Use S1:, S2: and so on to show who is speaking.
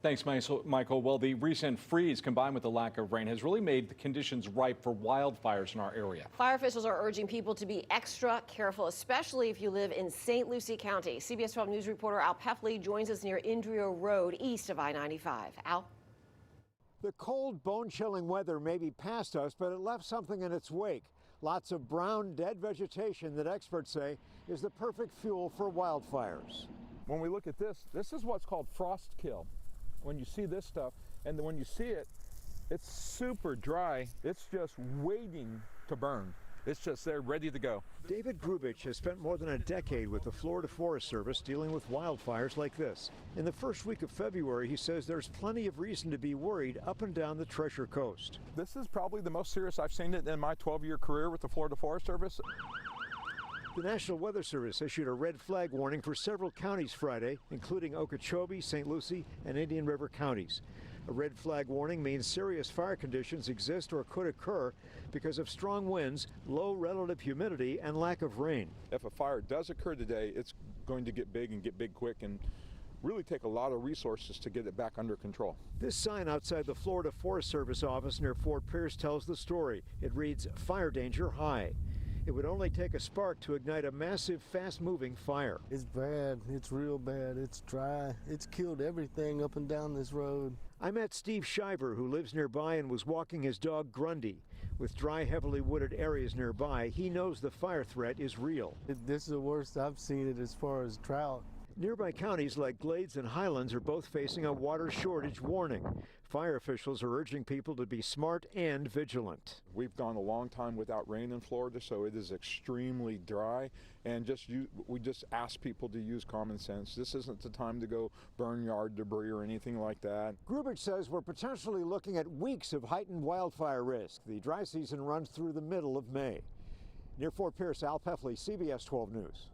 S1: Thanks, Michael. Well, the recent freeze combined with the lack of rain has really made the conditions ripe for wildfires in our area.
S2: Fire officials are urging people to be extra careful, especially if you live in St. Lucie County. CBS 12 News reporter Al Pefley joins us near Indrio Road, east of I-95. Al?
S3: The cold, bone-chilling weather may be past us, but it left something in its wake. Lots of brown, dead vegetation that experts say is the perfect fuel for wildfires.
S4: When we look at this is what's called frost kill. When you see this stuff, and then when you see it, it's super dry. It's just waiting to burn. It's just there, ready to go.
S3: David Grubich has spent more than a decade with the Florida Forest Service dealing with wildfires like this. In the first week of February, he says there's plenty of reason to be worried up and down the Treasure Coast.
S4: This is probably the most serious I've seen it in my 12-year career with the Florida Forest Service.
S3: The National Weather Service issued a red flag warning for several counties Friday, including Okeechobee, St. Lucie, and Indian River counties. A red flag warning means serious fire conditions exist or could occur because of strong winds, low relative humidity, and lack of rain.
S4: If a fire does occur today, it's going to get big quick, and really take a lot of resources to get it back under control.
S3: This sign outside the Florida Forest Service office near Fort Pierce tells the story. It reads, "Fire danger high." It would only take a spark to ignite a massive, fast-moving fire.
S5: It's bad. It's real bad. It's dry. It's killed everything up and down this road.
S3: I met Steve Shiver, who lives nearby and was walking his dog Grundy. With dry, heavily wooded areas nearby, he knows the fire threat is real.
S5: This is the worst I've seen it as far as drought.
S3: Nearby counties like Glades and Highlands are both facing a water shortage warning. Fire officials are urging people to be smart and vigilant.
S4: We've gone a long time without rain in Florida, so it is extremely dry, and we just ask people to use common sense. This isn't the time to go burn yard debris or anything like that.
S3: Grubich says we're potentially looking at weeks of heightened wildfire risk. The dry season runs through the middle of May. Near Fort Pierce, Al Pefley, CBS 12 News.